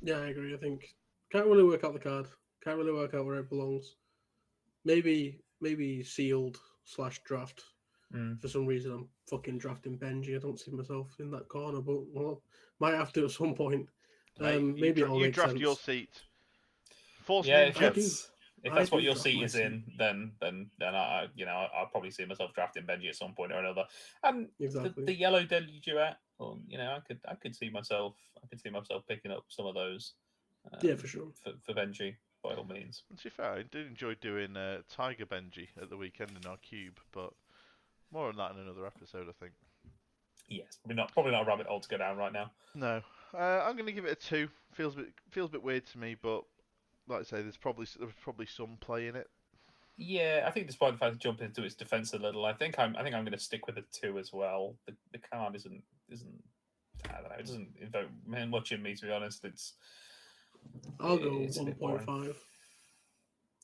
Yeah, I agree. I think can't really work out the card. Can't really work out where it belongs. Maybe sealed / draft. For some reason, I'm fucking drafting Benji. I don't see myself in that corner, but well, might have to at some point. Maybe it all you makes draft sense. your seat. Force Yeah, Ninja. if that's what your draft seat my is in, then I'll probably see myself drafting Benji at some point or another. And Exactly. the yellow deadly duet, well, I could see myself picking up some of those. Yeah, for sure. For Benji, by all means. To be fair, I did enjoy doing Tiger Benji at the weekend in our cube, but more on that in another episode, I think. Yes, probably not a rabbit hole to go down right now. No, I'm going to give it a 2. Feels a bit weird to me, but like I say, there's probably some play in it. Yeah, I think despite the fact that jump into its defense a little, I think I'm going to stick with a 2 as well. The card isn't I don't know, it doesn't invoke much in me, to be honest. I'll go it's 1.5.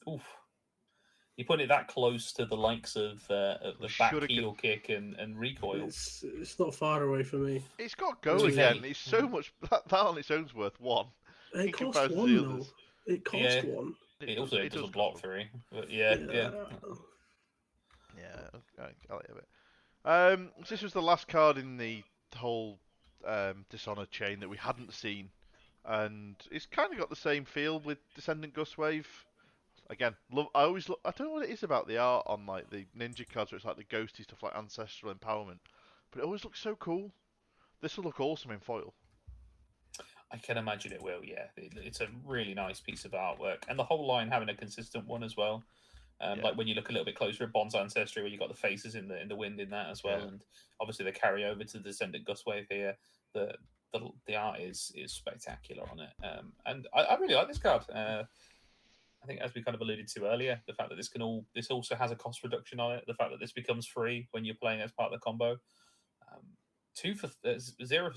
Oof. You put it that close to the likes of the back heel kick and recoil. It's not far away for me. It's got go again. It's so much that on its own's worth 1. It costs 1 though. It costs 1. It also doesn't block 3. But yeah. I like it. So this was the last card in the whole Dishonor chain that we hadn't seen, and it's kind of got the same feel with Descendant Gustwave. Again, I don't know what it is about the art on like the ninja cards where it's like the ghosty stuff like Ancestral Empowerment, but it always looks so cool. This will look awesome in foil. I can imagine it will, yeah. It's a really nice piece of artwork, and the whole line having a consistent one as well. Like when you look a little bit closer at Bond's Ancestry, where you got the faces in the wind in that as well, and obviously the carry over to the Descendant Gustwave here. The art is spectacular on it, and I really like this card. I think, as we kind of alluded to earlier, the fact that this also has a cost reduction on it, the fact that this becomes free when you're playing as part of the combo. 0 for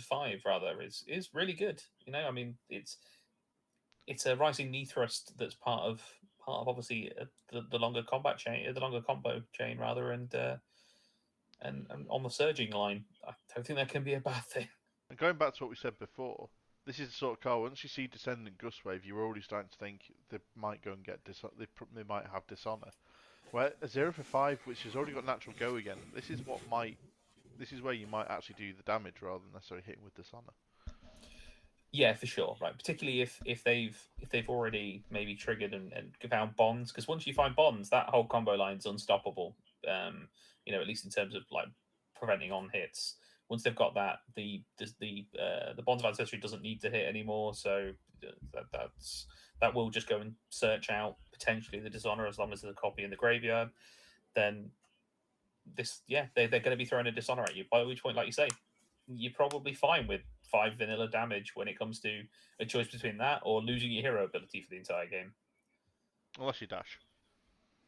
5 rather is really good. I mean, it's a rising knee thrust that's part of obviously the longer combat chain, the longer combo chain rather, and on the surging line, I don't think that can be a bad thing. And going back to what we said before, this is the sort of card, once you see Descendant Gustwave, you're already starting to think they might go and get they might have Dishonor. Where a 0 for 5, which has already got natural go again, this is where you might actually do the damage rather than necessarily hitting with Dishonor. Yeah, for sure. Right, particularly if they've already maybe triggered and found bonds, because once you find bonds, that whole combo line's unstoppable. At least in terms of like preventing on hits. Once they've got that, the bonds of ancestry doesn't need to hit anymore. So that will just go and search out potentially the dishonor as long as there's a copy in the graveyard. Then they're going to be throwing a dishonor at you. By which point, like you say, you're probably fine with 5 vanilla damage when it comes to a choice between that or losing your hero ability for the entire game. Unless you dash.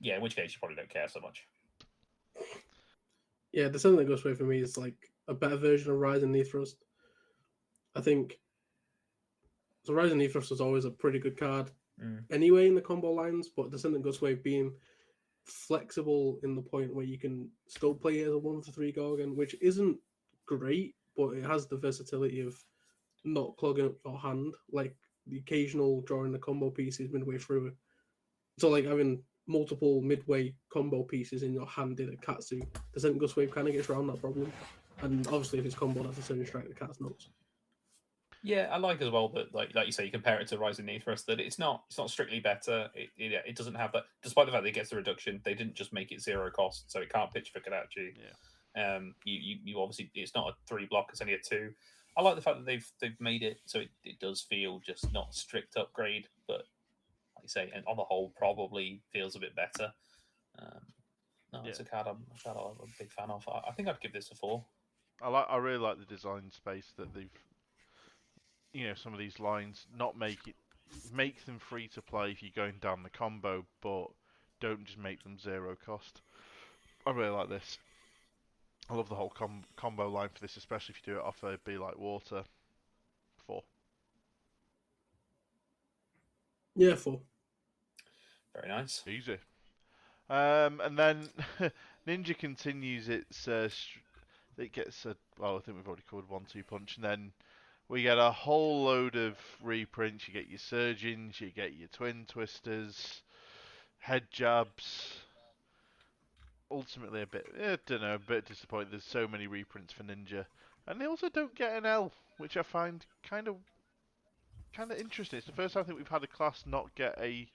Yeah, in which case you probably don't care so much. Yeah, the something that goes away for me is like a better version of Rise and Neathrust. I think so. Rise and Neathrust was always a pretty good card anyway in the combo lines, but the something goes away being flexible in the point where you can still play it as a 1 for 3 Gorgon, which isn't great, but it has the versatility of not clogging up your hand, like the occasional drawing the combo pieces midway through it. So like having multiple midway combo pieces in your hand in a Katsu, the Second Gust Wave kind of gets around that problem. And obviously if it's comboed as a Surge Strike, the cat's nuts. Yeah, I like as well that like you say, you compare it to Rise of Neathrust, that it's not strictly better. It doesn't have that, despite the fact that it gets the reduction. They didn't just make it 0 cost, so it can't pitch for Kadachi. Yeah. You obviously, it's not a 3 block; it's only a 2. I like the fact that they've made it so it does feel just not strict upgrade, but like you say, and on the whole, probably feels a bit better. It's a card I'm a big fan of. I think I'd give this a 4. I really like the design space that they've. Some of these lines not make them free to play if you're going down the combo, but don't just make them 0 cost. I really like this. I love the whole combo line for this, especially if you do it off a Be Like Water. 4. Yeah, 4. Very nice. Easy. And then Ninja continues its. It gets a. Well, I think we've already covered 1-2 punch, and then we get a whole load of reprints. You get your Surgeons, you get your Twin Twisters, Head Jabs. Ultimately, a bit disappointed. There's so many reprints for Ninja, and they also don't get an L, which I find kind of interesting. It's the first time I think we've had a class not get a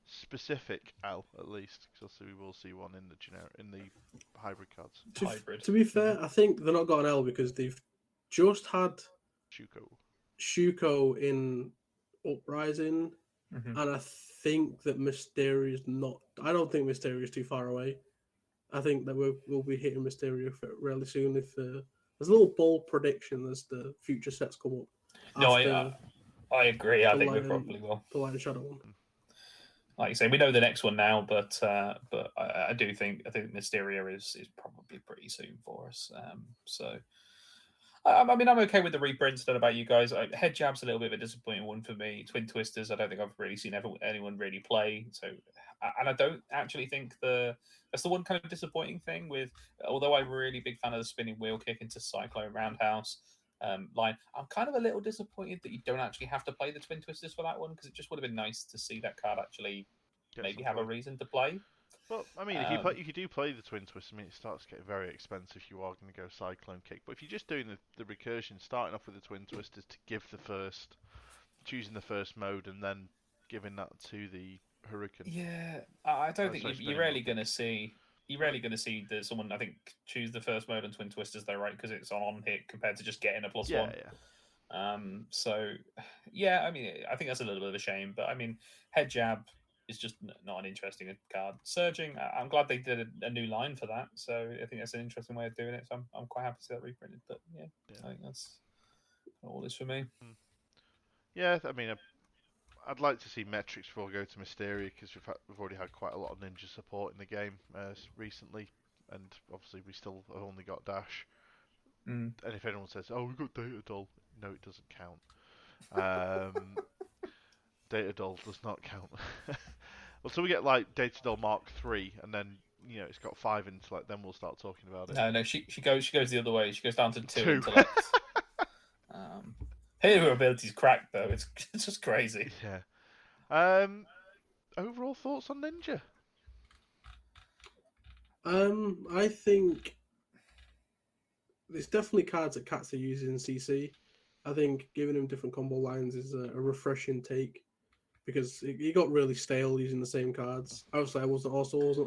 specific L, at least, because we will see one in the hybrid cards. To be fair, I think they're not got an L because they've just had Shuko in Uprising, and I think that Mysteria is not. I don't think Mysteria is too far away. I think that we'll be hitting Mysteria really soon. If there's a little bold prediction as the future sets come up. No, I agree. I think we probably will. The Light and Shadow one. Like you say, we know the next one now, but I do think Mysteria is probably pretty soon for us. I mean, I'm okay with the reprints. Don't know about you guys. Head Jab's a little bit of a disappointing one for me. Twin Twisters, I don't think I've really seen anyone really play. So, and I don't actually think that's the one kind of disappointing thing with. Although I'm really big fan of the spinning wheel kick into Cyclone Roundhouse line, I'm kind of a little disappointed that you don't actually have to play the Twin Twisters for that one, because it just would have been nice to see that card actually maybe have a reason to play. Well, I mean, if you do play the Twin Twist, I mean, it starts getting very expensive. You are going to go Cyclone Kick, but if you're just doing the recursion, starting off with the Twin Twisters to give choosing the first mode, and then giving that to the Hurricane. Yeah, I don't think you're rarely going to see. You're rarely going to see someone, I think, choose the first mode on Twin Twisters though, right? Because it's on hit compared to just getting a +1. Yeah. So, yeah, I mean, I think that's a little bit of a shame, but I mean, Head Jab is just not an interesting card. Surging, I'm glad they did a new line for that, so I think that's an interesting way of doing it. So I'm quite happy to see that reprinted. But yeah. I think that's all this for me. Yeah, I mean, I'd like to see metrics before we go to Mysteria, because we've already had quite a lot of Ninja support in the game recently, and obviously we still have only got Dash. And if anyone says, "Oh, we've got Data Doll," no, it doesn't count. Data Doll does not count. Well, so we get like Data Doll Mark 3, and then it's got 5 intellect. Then we'll start talking about it. No, she goes the other way. She goes down to 2 intellect. Her ability's cracked though. It's just crazy. Yeah. Overall thoughts on Ninja? I think there's definitely cards that Cats are using in CC. I think giving him different combo lines is a refreshing take because he got really stale using the same cards. Obviously, I wasn't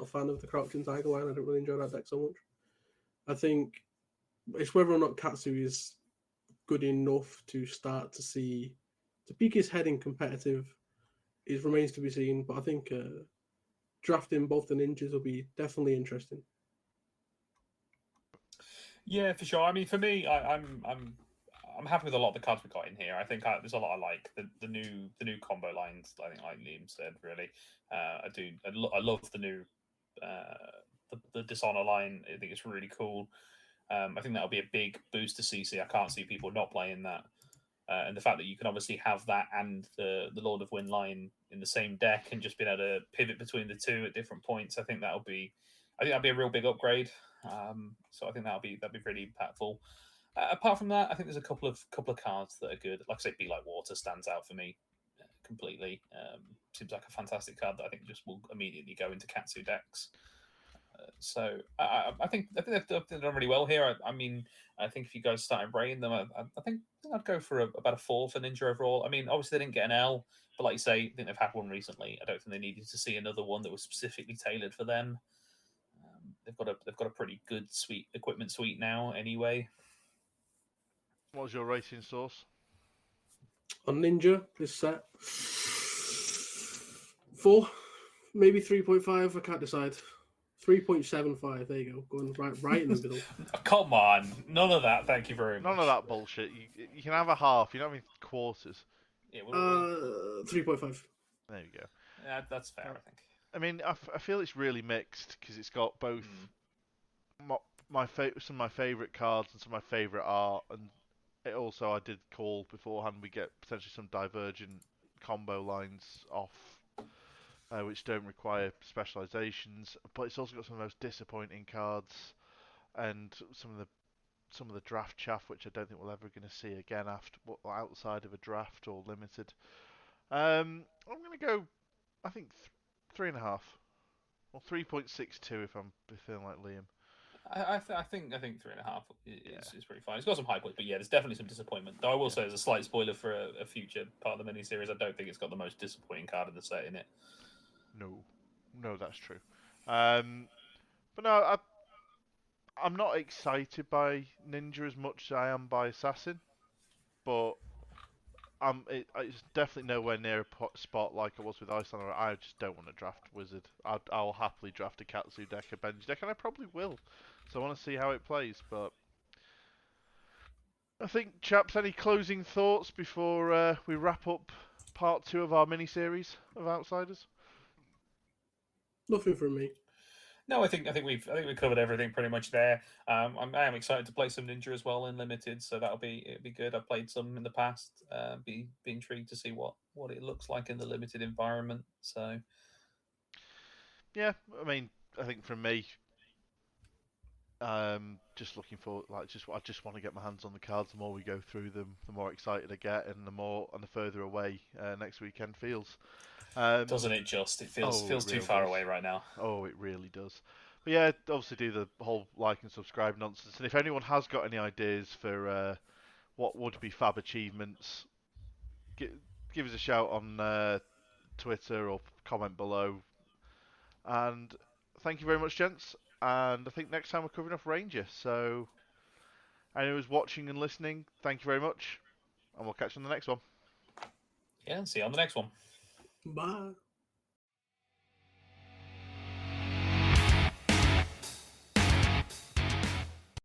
a fan of the Crouching Tiger line. I didn't really enjoy that deck so much. I think it's whether or not Katsu is good enough to start to see to peek his head in competitive. It remains to be seen, but I think drafting both the ninjas will be definitely interesting. Yeah, for sure. I mean, for me, I'm happy with a lot of the cards we got in here. I think there's a lot I like the new combo lines. I think, like Liam said, really, I love the new the dishonor line. I think it's really cool. I think that'll be a big boost to CC. I can't see people not playing that. And the fact that you can obviously have that and the Lord of Wind line in the same deck and just being able to pivot between the two at different points, I think that'll be a real big upgrade. So I think that'll be really impactful. Apart from that, I think there's a couple of cards that are good. Like I say, Be Like Water stands out for me completely. Seems like a fantastic card that I think just will immediately go into Katsu decks. So I think they've done really well here. I mean, I think if you guys started rating them, I think I'd go for about a 4 for Ninja overall. I mean, obviously they didn't get an L, but like you say, I think they've had one recently. I don't think they needed to see another one that was specifically tailored for them. They've got a pretty good equipment suite now anyway. What was your rating source? On Ninja, this set 4, maybe 3.5. I can't decide. 3.75. There you go. Going right in the middle. Come on, none of that. Thank you very much. None of that bullshit. You can have a half. You don't have quarters. Yeah, 3.5. There you go. Yeah, that's fair. I think. I mean, I feel it's really mixed because it's got both some of my favourite cards and some of my favourite art, and it also, I did call beforehand, we get potentially some divergent combo lines off, which don't require specializations. But it's also got some of the most disappointing cards, and some of the draft chaff, which I don't think we're ever going to see again outside of a draft or limited. I'm going to go, I think 3.5 or 3.62 if I'm feeling like Liam. I think 3.5 is pretty fine. It's got some high points, but yeah, there's definitely some disappointment. Though I will say, as a slight spoiler for a future part of the miniseries, I don't think it's got the most disappointing card in the set in it. No, that's true. But no, I'm not excited by Ninja as much as I am by Assassin, but it's definitely nowhere near a spot like I was with Icelander. I just don't want to draft Wizard. I'll happily draft a Katsu deck, a Benji deck, and I probably will. So I want to see how it plays. But I think, chaps, any closing thoughts before we wrap up part 2 of our mini-series of Outsiders? Nothing from me. No, I think we've covered everything pretty much there. I am excited to play some Ninja as well in limited, so it'll be good. I've played some in the past. Be intrigued to see what it looks like in the limited environment. So yeah, I mean, I think from me, just looking for I just want to get my hands on the cards. The more we go through them, the more excited I get, and the further away next weekend feels. Doesn't it just? It feels too really far does. away right now. Oh, it really does. But yeah, obviously do the whole like and subscribe nonsense. And if anyone has got any ideas for what would be fab achievements, give us a shout on Twitter or comment below. And thank you very much, gents. And I think next time we're covering off Ranger. So anyone who's watching and listening, thank you very much. And we'll catch you on the next one. Yeah, see you on the next one. Bye.